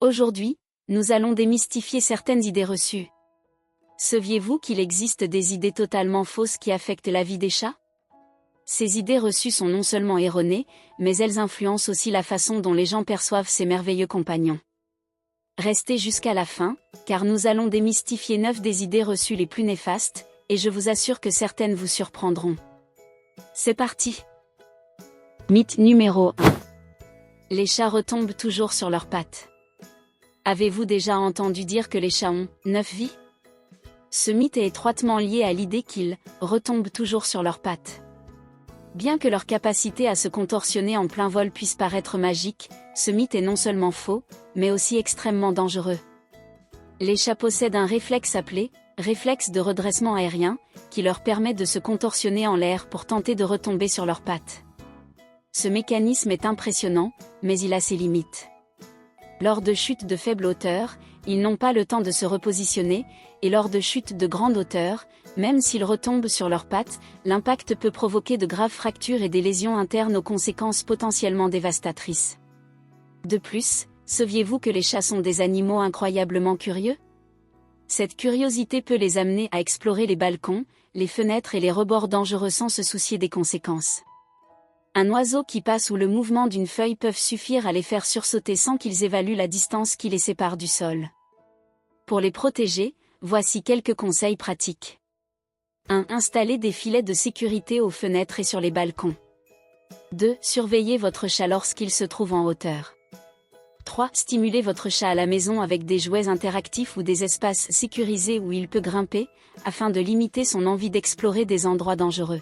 Aujourd'hui, nous allons démystifier certaines idées reçues. Saviez-vous qu'il existe des idées totalement fausses qui affectent la vie des chats? Ces idées reçues sont non seulement erronées, mais elles influencent aussi la façon dont les gens perçoivent ces merveilleux compagnons. Restez jusqu'à la fin, car nous allons démystifier 9 des idées reçues les plus néfastes, et je vous assure que certaines vous surprendront. C'est parti! Mythe numéro 1. Les chats retombent toujours sur leurs pattes. Avez-vous déjà entendu dire que les chats ont 9 vies? Ce mythe est étroitement lié à l'idée qu'ils retombent toujours sur leurs pattes. Bien que leur capacité à se contorsionner en plein vol puisse paraître magique, ce mythe est non seulement faux, mais aussi extrêmement dangereux. Les chats possèdent un réflexe appelé réflexe de redressement aérien, qui leur permet de se contorsionner en l'air pour tenter de retomber sur leurs pattes. Ce mécanisme est impressionnant, mais il a ses limites. Lors de chutes de faible hauteur, ils n'ont pas le temps de se repositionner, et lors de chutes de grande hauteur, même s'ils retombent sur leurs pattes, l'impact peut provoquer de graves fractures et des lésions internes aux conséquences potentiellement dévastatrices. De plus, saviez-vous que les chats sont des animaux incroyablement curieux? Cette curiosité peut les amener à explorer les balcons, les fenêtres et les rebords dangereux sans se soucier des conséquences. Un oiseau qui passe ou le mouvement d'une feuille peuvent suffire à les faire sursauter sans qu'ils évaluent la distance qui les sépare du sol. Pour les protéger, voici quelques conseils pratiques. 1. Installez des filets de sécurité aux fenêtres et sur les balcons. 2. Surveillez votre chat lorsqu'il se trouve en hauteur. 3. Stimulez votre chat à la maison avec des jouets interactifs ou des espaces sécurisés où il peut grimper, afin de limiter son envie d'explorer des endroits dangereux.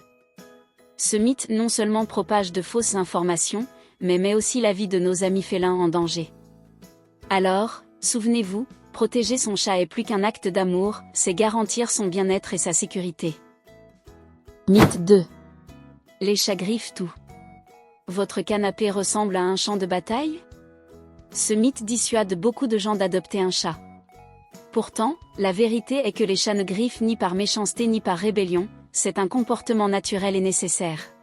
Ce mythe non seulement propage de fausses informations, mais met aussi la vie de nos amis félins en danger. Alors, souvenez-vous, protéger son chat est plus qu'un acte d'amour, c'est garantir son bien-être et sa sécurité. Mythe 2. Les chats griffent tout. Votre canapé ressemble à un champ de bataille? Ce mythe dissuade beaucoup de gens d'adopter un chat. Pourtant, la vérité est que les chats ne griffent ni par méchanceté ni par rébellion, c'est un comportement naturel et nécessaire.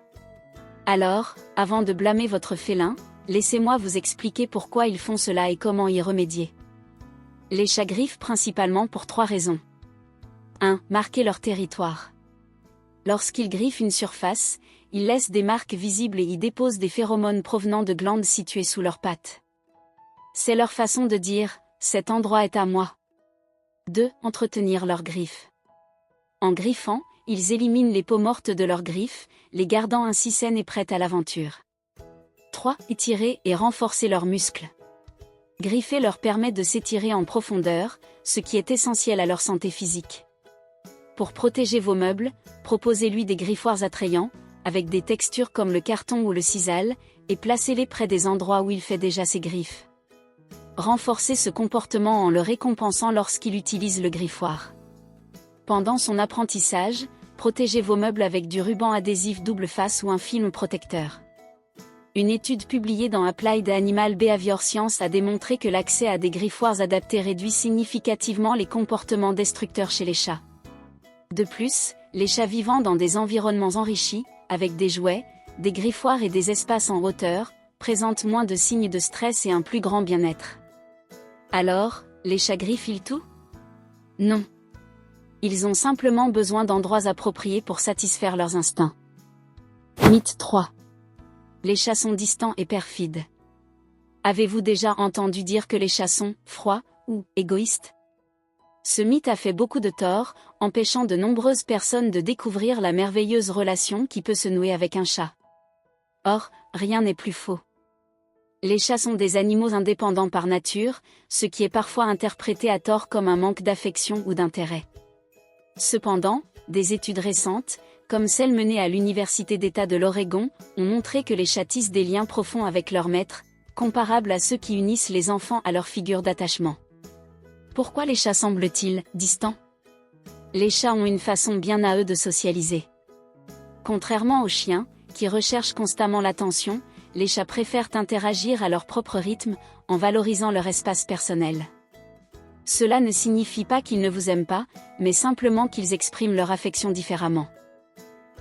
Alors, avant de blâmer votre félin, laissez-moi vous expliquer pourquoi ils font cela et comment y remédier. Les chats griffent principalement pour 3 raisons. 1. Marquer leur territoire. Lorsqu'ils griffent une surface, ils laissent des marques visibles et y déposent des phéromones provenant de glandes situées sous leurs pattes. C'est leur façon de dire « cet endroit est à moi ». 2. Entretenir leurs griffes. En griffant, ils éliminent les peaux mortes de leurs griffes, les gardant ainsi saines et prêtes à l'aventure. 3. Étirer et renforcer leurs muscles. Griffer leur permet de s'étirer en profondeur, ce qui est essentiel à leur santé physique. Pour protéger vos meubles, proposez-lui des griffoirs attrayants, avec des textures comme le carton ou le sisal, et placez-les près des endroits où il fait déjà ses griffes. Renforcez ce comportement en le récompensant lorsqu'il utilise le griffoir. Pendant son apprentissage, protégez vos meubles avec du ruban adhésif double face ou un film protecteur. Une étude publiée dans Applied Animal Behavior Science a démontré que l'accès à des griffoirs adaptés réduit significativement les comportements destructeurs chez les chats. De plus, les chats vivant dans des environnements enrichis, avec des jouets, des griffoirs et des espaces en hauteur, présentent moins de signes de stress et un plus grand bien-être. Alors, les chats griffent-ils tout? Non. Ils ont simplement besoin d'endroits appropriés pour satisfaire leurs instincts. Mythe 3. Les chats sont distants et perfides. Avez-vous déjà entendu dire que les chats sont froids ou égoïstes? Ce mythe a fait beaucoup de tort, empêchant de nombreuses personnes de découvrir la merveilleuse relation qui peut se nouer avec un chat. Or, rien n'est plus faux. Les chats sont des animaux indépendants par nature, ce qui est parfois interprété à tort comme un manque d'affection ou d'intérêt. Cependant, des études récentes, comme celle menée à l'Université d'État de l'Oregon, ont montré que les chats tissent des liens profonds avec leur maître, comparables à ceux qui unissent les enfants à leur figure d'attachement. Pourquoi les chats semblent-ils distants? Les chats ont une façon bien à eux de socialiser. Contrairement aux chiens, qui recherchent constamment l'attention, les chats préfèrent interagir à leur propre rythme, en valorisant leur espace personnel. Cela ne signifie pas qu'ils ne vous aiment pas, mais simplement qu'ils expriment leur affection différemment.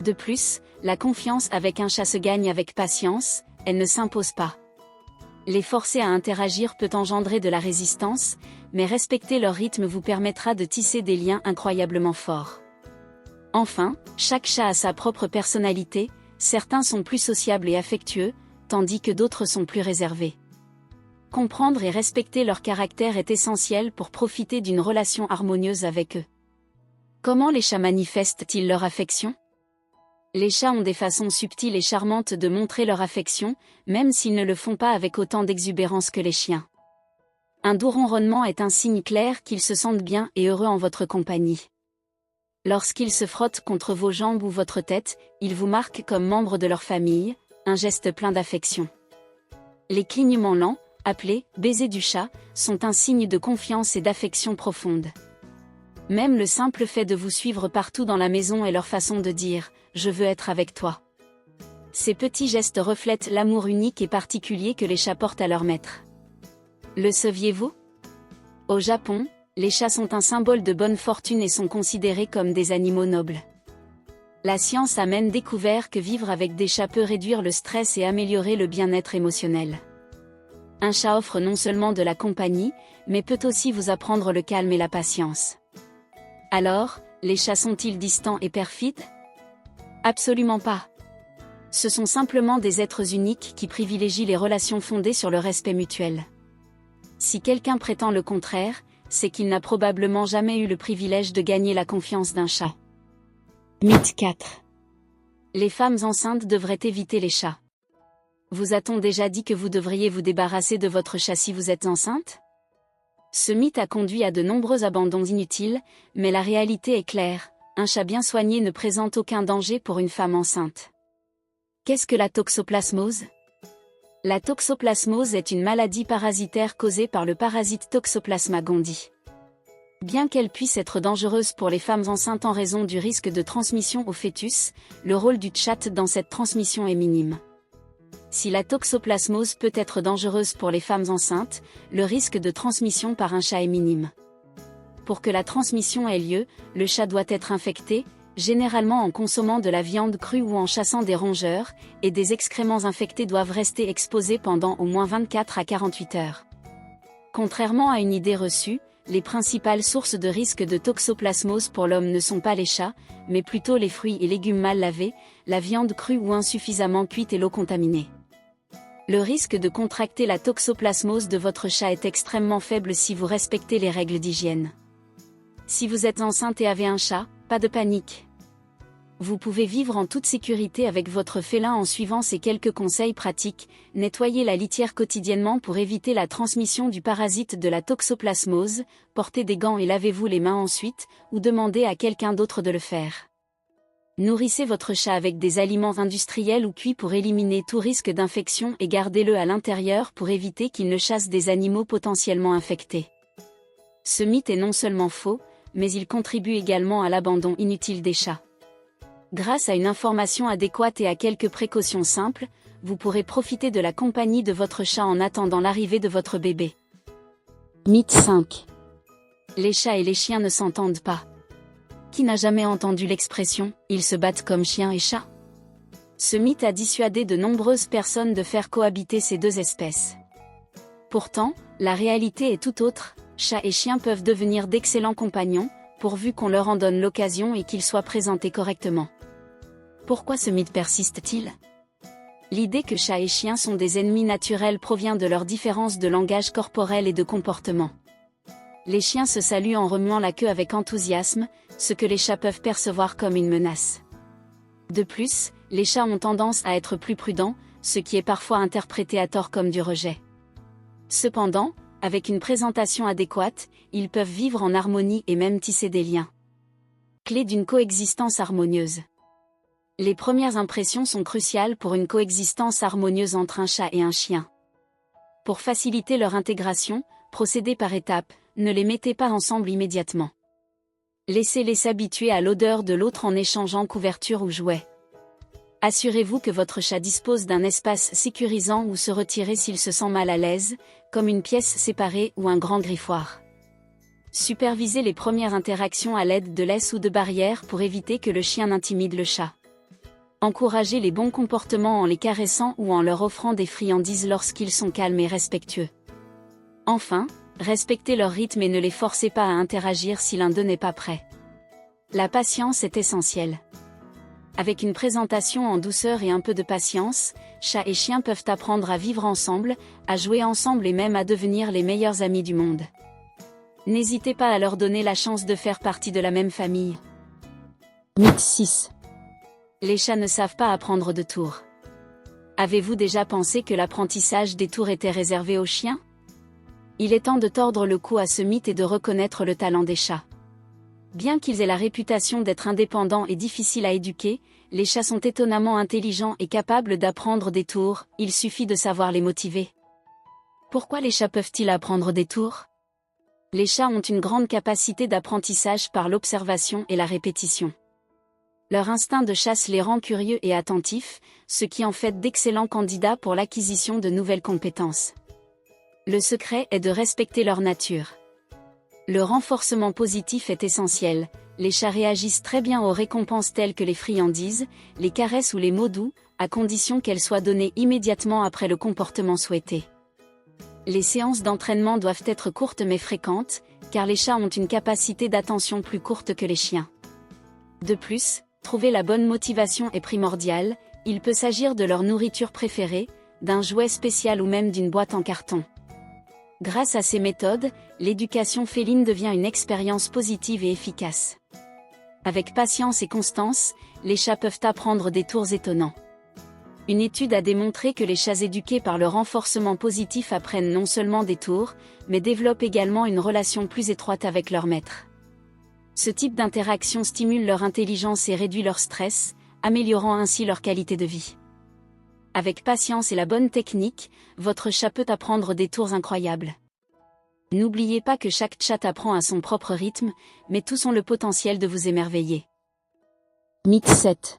De plus, la confiance avec un chat se gagne avec patience, elle ne s'impose pas. Les forcer à interagir peut engendrer de la résistance, mais respecter leur rythme vous permettra de tisser des liens incroyablement forts. Enfin, chaque chat a sa propre personnalité, certains sont plus sociables et affectueux, tandis que d'autres sont plus réservés. Comprendre et respecter leur caractère est essentiel pour profiter d'une relation harmonieuse avec eux. Comment les chats manifestent-ils leur affection ? Les chats ont des façons subtiles et charmantes de montrer leur affection, même s'ils ne le font pas avec autant d'exubérance que les chiens. Un doux ronronnement est un signe clair qu'ils se sentent bien et heureux en votre compagnie. Lorsqu'ils se frottent contre vos jambes ou votre tête, ils vous marquent comme membre de leur famille, un geste plein d'affection. Les clignements lents, appelés « baisers du chat », sont un signe de confiance et d'affection profonde. Même le simple fait de vous suivre partout dans la maison est leur façon de dire « je veux être avec toi ». Ces petits gestes reflètent l'amour unique et particulier que les chats portent à leur maître. Le saviez-vous ? Au Japon, les chats sont un symbole de bonne fortune et sont considérés comme des animaux nobles. La science a même découvert que vivre avec des chats peut réduire le stress et améliorer le bien-être émotionnel. Un chat offre non seulement de la compagnie, mais peut aussi vous apprendre le calme et la patience. Alors, les chats sont-ils distants et perfides ? Absolument pas. Ce sont simplement des êtres uniques qui privilégient les relations fondées sur le respect mutuel. Si quelqu'un prétend le contraire, c'est qu'il n'a probablement jamais eu le privilège de gagner la confiance d'un chat. Mythe 4. Les femmes enceintes devraient éviter les chats. Vous a-t-on déjà dit que vous devriez vous débarrasser de votre chat si vous êtes enceinte ? Ce mythe a conduit à de nombreux abandons inutiles, mais la réalité est claire, un chat bien soigné ne présente aucun danger pour une femme enceinte. Qu'est-ce que la toxoplasmose ? La toxoplasmose est une maladie parasitaire causée par le parasite Toxoplasma gondii. Bien qu'elle puisse être dangereuse pour les femmes enceintes en raison du risque de transmission au fœtus, le rôle du chat dans cette transmission est minime. Si la toxoplasmose peut être dangereuse pour les femmes enceintes, le risque de transmission par un chat est minime. Pour que la transmission ait lieu, le chat doit être infecté, généralement en consommant de la viande crue ou en chassant des rongeurs, et des excréments infectés doivent rester exposés pendant au moins 24 à 48 heures. Contrairement à une idée reçue, les principales sources de risque de toxoplasmose pour l'homme ne sont pas les chats, mais plutôt les fruits et légumes mal lavés, la viande crue ou insuffisamment cuite et l'eau contaminée. Le risque de contracter la toxoplasmose de votre chat est extrêmement faible si vous respectez les règles d'hygiène. Si vous êtes enceinte et avez un chat, pas de panique. Vous pouvez vivre en toute sécurité avec votre félin en suivant ces quelques conseils pratiques. Nettoyez la litière quotidiennement pour éviter la transmission du parasite de la toxoplasmose, portez des gants et lavez-vous les mains ensuite, ou demandez à quelqu'un d'autre de le faire. Nourrissez votre chat avec des aliments industriels ou cuits pour éliminer tout risque d'infection et gardez-le à l'intérieur pour éviter qu'il ne chasse des animaux potentiellement infectés. Ce mythe est non seulement faux, mais il contribue également à l'abandon inutile des chats. Grâce à une information adéquate et à quelques précautions simples, vous pourrez profiter de la compagnie de votre chat en attendant l'arrivée de votre bébé. Mythe 5. Les chats et les chiens ne s'entendent pas. Qui n'a jamais entendu l'expression « ils se battent comme chien et chat » ? Ce mythe a dissuadé de nombreuses personnes de faire cohabiter ces deux espèces. Pourtant, la réalité est tout autre, chats et chiens peuvent devenir d'excellents compagnons, pourvu qu'on leur en donne l'occasion et qu'ils soient présentés correctement. Pourquoi ce mythe persiste-t-il ? L'idée que chats et chiens sont des ennemis naturels provient de leur différence de langage corporel et de comportement. Les chiens se saluent en remuant la queue avec enthousiasme, ce que les chats peuvent percevoir comme une menace. De plus, les chats ont tendance à être plus prudents, ce qui est parfois interprété à tort comme du rejet. Cependant, avec une présentation adéquate, ils peuvent vivre en harmonie et même tisser des liens. Clé d'une coexistence harmonieuse. Les premières impressions sont cruciales pour une coexistence harmonieuse entre un chat et un chien. Pour faciliter leur intégration, procédez par étapes, ne les mettez pas ensemble immédiatement. Laissez-les s'habituer à l'odeur de l'autre en échangeant couverture ou jouets. Assurez-vous que votre chat dispose d'un espace sécurisant où se retirer s'il se sent mal à l'aise, comme une pièce séparée ou un grand griffoir. Supervisez les premières interactions à l'aide de laisses ou de barrières pour éviter que le chien n'intimide le chat. Encouragez les bons comportements en les caressant ou en leur offrant des friandises lorsqu'ils sont calmes et respectueux. Enfin, respectez leur rythme et ne les forcez pas à interagir si l'un d'eux n'est pas prêt. La patience est essentielle. Avec une présentation en douceur et un peu de patience, chat et chien peuvent apprendre à vivre ensemble, à jouer ensemble et même à devenir les meilleurs amis du monde. N'hésitez pas à leur donner la chance de faire partie de la même famille. Mythe 6. Les chats ne savent pas apprendre de tours. Avez-vous déjà pensé que l'apprentissage des tours était réservé aux chiens? Il est temps de tordre le cou à ce mythe et de reconnaître le talent des chats. Bien qu'ils aient la réputation d'être indépendants et difficiles à éduquer, les chats sont étonnamment intelligents et capables d'apprendre des tours, il suffit de savoir les motiver. Pourquoi les chats peuvent-ils apprendre des tours? Les chats ont une grande capacité d'apprentissage par l'observation et la répétition. Leur instinct de chasse les rend curieux et attentifs, ce qui en fait d'excellents candidats pour l'acquisition de nouvelles compétences. Le secret est de respecter leur nature. Le renforcement positif est essentiel, les chats réagissent très bien aux récompenses telles que les friandises, les caresses ou les mots doux, à condition qu'elles soient données immédiatement après le comportement souhaité. Les séances d'entraînement doivent être courtes mais fréquentes, car les chats ont une capacité d'attention plus courte que les chiens. De plus, trouver la bonne motivation est primordial, il peut s'agir de leur nourriture préférée, d'un jouet spécial ou même d'une boîte en carton. Grâce à ces méthodes, l'éducation féline devient une expérience positive et efficace. Avec patience et constance, les chats peuvent apprendre des tours étonnants. Une étude a démontré que les chats éduqués par le renforcement positif apprennent non seulement des tours, mais développent également une relation plus étroite avec leur maître. Ce type d'interaction stimule leur intelligence et réduit leur stress, améliorant ainsi leur qualité de vie. Avec patience et la bonne technique, votre chat peut apprendre des tours incroyables. N'oubliez pas que chaque chat apprend à son propre rythme, mais tous ont le potentiel de vous émerveiller. Mythe 7.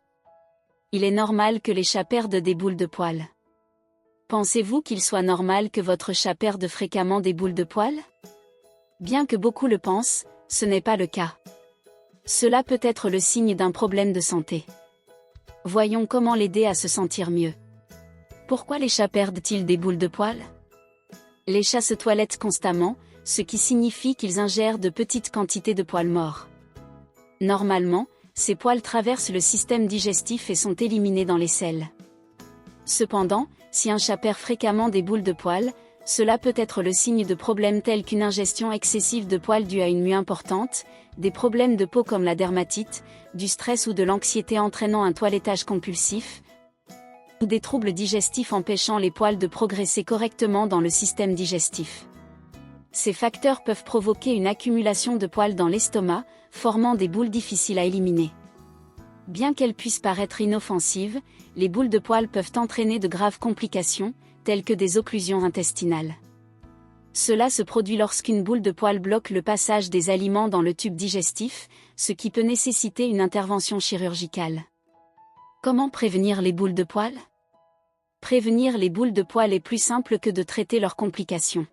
Il est normal que les chats perdent des boules de poils. Pensez-vous qu'il soit normal que votre chat perde fréquemment des boules de poils? Bien que beaucoup le pensent, ce n'est pas le cas. Cela peut être le signe d'un problème de santé. Voyons comment l'aider à se sentir mieux. Pourquoi les chats perdent-ils des boules de poils? Les chats se toilettent constamment, ce qui signifie qu'ils ingèrent de petites quantités de poils morts. Normalement, ces poils traversent le système digestif et sont éliminés dans les selles. Cependant, si un chat perd fréquemment des boules de poils, cela peut être le signe de problèmes tels qu'une ingestion excessive de poils due à une mue importante, des problèmes de peau comme la dermatite, du stress ou de l'anxiété entraînant un toilettage compulsif, ou des troubles digestifs empêchant les poils de progresser correctement dans le système digestif. Ces facteurs peuvent provoquer une accumulation de poils dans l'estomac, formant des boules difficiles à éliminer. Bien qu'elles puissent paraître inoffensives, les boules de poils peuvent entraîner de graves complications, telles que des occlusions intestinales. Cela se produit lorsqu'une boule de poils bloque le passage des aliments dans le tube digestif, ce qui peut nécessiter une intervention chirurgicale. Comment prévenir les boules de poils? Prévenir les boules de poils est plus simple que de traiter leurs complications.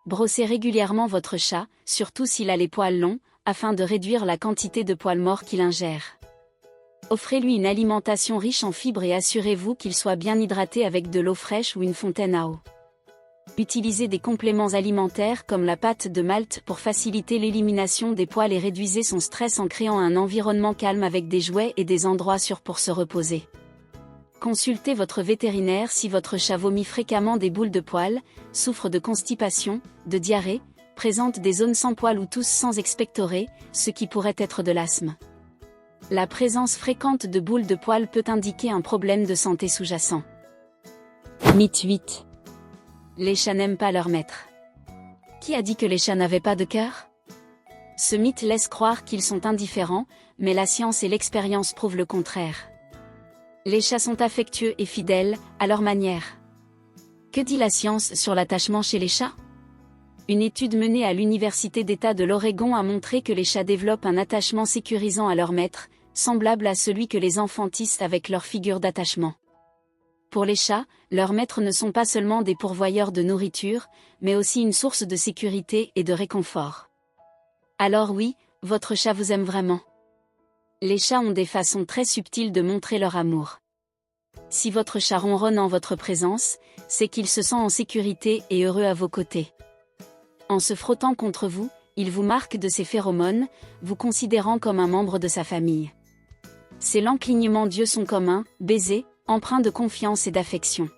Brossez régulièrement votre chat, surtout s'il a les poils longs, afin de réduire la quantité de poils morts qu'il ingère. Offrez-lui une alimentation riche en fibres et assurez-vous qu'il soit bien hydraté avec de l'eau fraîche ou une fontaine à eau. Utilisez des compléments alimentaires comme la pâte de malt pour faciliter l'élimination des poils et réduisez son stress en créant un environnement calme avec des jouets et des endroits sûrs pour se reposer. Consultez votre vétérinaire si votre chat vomit fréquemment des boules de poils, souffre de constipation, de diarrhée, présente des zones sans poils ou tousse sans expectorer, ce qui pourrait être de l'asthme. La présence fréquente de boules de poils peut indiquer un problème de santé sous-jacent. Mythe 8. Les chats n'aiment pas leur maître. Qui a dit que les chats n'avaient pas de cœur? Ce mythe laisse croire qu'ils sont indifférents, mais la science et l'expérience prouvent le contraire. Les chats sont affectueux et fidèles, à leur manière. Que dit la science sur l'attachement chez les chats? Une étude menée à l'Université d'État de l'Oregon a montré que les chats développent un attachement sécurisant à leur maître, semblable à celui que les enfants tissent avec leur figure d'attachement. Pour les chats, leurs maîtres ne sont pas seulement des pourvoyeurs de nourriture, mais aussi une source de sécurité et de réconfort. Alors oui, votre chat vous aime vraiment. Les chats ont des façons très subtiles de montrer leur amour. Si votre chat ronronne en votre présence, c'est qu'il se sent en sécurité et heureux à vos côtés. En se frottant contre vous, il vous marque de ses phéromones, vous considérant comme un membre de sa famille. Ses lents clignements d'yeux sont comme un baiser, empreint de confiance et d'affection.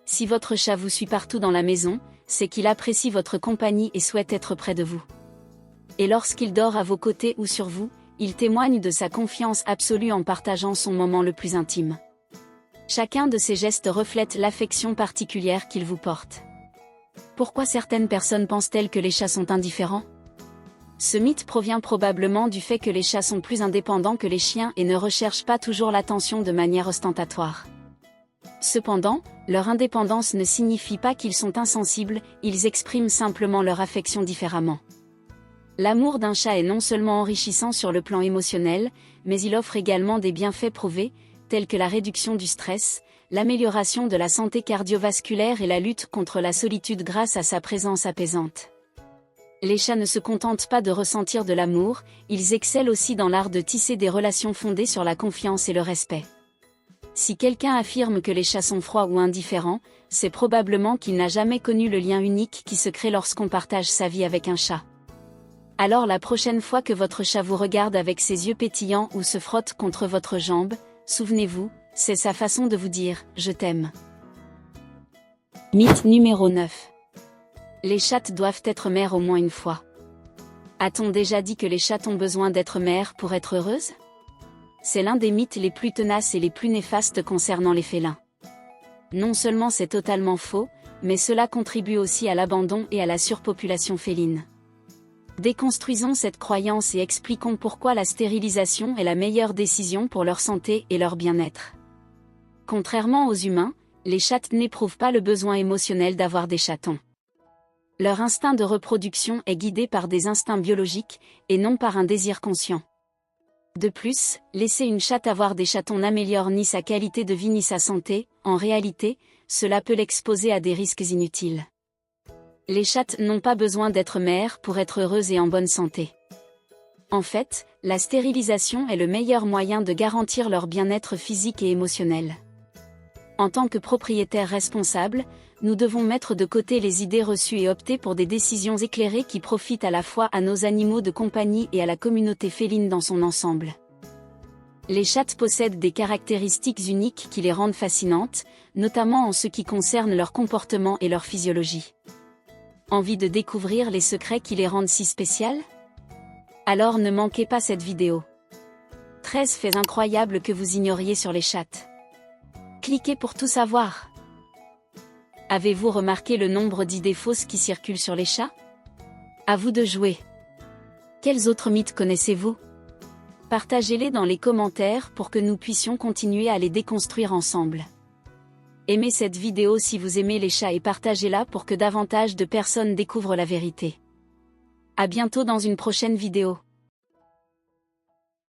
Si votre chat vous suit partout dans la maison, c'est qu'il apprécie votre compagnie et souhaite être près de vous. Et lorsqu'il dort à vos côtés ou sur vous, il témoigne de sa confiance absolue en partageant son moment le plus intime. Chacun de ces gestes reflète l'affection particulière qu'il vous porte. Pourquoi certaines personnes pensent-elles que les chats sont indifférents ? Ce mythe provient probablement du fait que les chats sont plus indépendants que les chiens et ne recherchent pas toujours l'attention de manière ostentatoire. Cependant, leur indépendance ne signifie pas qu'ils sont insensibles, ils expriment simplement leur affection différemment. L'amour d'un chat est non seulement enrichissant sur le plan émotionnel, mais il offre également des bienfaits prouvés, tels que la réduction du stress, l'amélioration de la santé cardiovasculaire et la lutte contre la solitude grâce à sa présence apaisante. Les chats ne se contentent pas de ressentir de l'amour, ils excellent aussi dans l'art de tisser des relations fondées sur la confiance et le respect. Si quelqu'un affirme que les chats sont froids ou indifférents, c'est probablement qu'il n'a jamais connu le lien unique qui se crée lorsqu'on partage sa vie avec un chat. Alors la prochaine fois que votre chat vous regarde avec ses yeux pétillants ou se frotte contre votre jambe, souvenez-vous, c'est sa façon de vous dire « je t'aime ». Mythe numéro 9. Les chattes doivent être mères au moins une fois. A-t-on déjà dit que les chattes ont besoin d'être mères pour être heureuses ? C'est l'un des mythes les plus tenaces et les plus néfastes concernant les félins. Non seulement c'est totalement faux, mais cela contribue aussi à l'abandon et à la surpopulation féline. Déconstruisons cette croyance et expliquons pourquoi la stérilisation est la meilleure décision pour leur santé et leur bien-être. Contrairement aux humains, les chattes n'éprouvent pas le besoin émotionnel d'avoir des chatons. Leur instinct de reproduction est guidé par des instincts biologiques, et non par un désir conscient. De plus, laisser une chatte avoir des chatons n'améliore ni sa qualité de vie ni sa santé, en réalité, cela peut l'exposer à des risques inutiles. Les chattes n'ont pas besoin d'être mères pour être heureuses et en bonne santé. En fait, la stérilisation est le meilleur moyen de garantir leur bien-être physique et émotionnel. En tant que propriétaires responsables, nous devons mettre de côté les idées reçues et opter pour des décisions éclairées qui profitent à la fois à nos animaux de compagnie et à la communauté féline dans son ensemble. Les chattes possèdent des caractéristiques uniques qui les rendent fascinantes, notamment en ce qui concerne leur comportement et leur physiologie. Envie de découvrir les secrets qui les rendent si spéciales ? Alors ne manquez pas cette vidéo. 13 faits incroyables que vous ignoriez sur les chattes. Cliquez pour tout savoir. Avez-vous remarqué le nombre d'idées fausses qui circulent sur les chats ? À vous de jouer. Quels autres mythes connaissez-vous ? Partagez-les dans les commentaires pour que nous puissions continuer à les déconstruire ensemble. Aimez cette vidéo si vous aimez les chats et partagez-la pour que davantage de personnes découvrent la vérité. À bientôt dans une prochaine vidéo.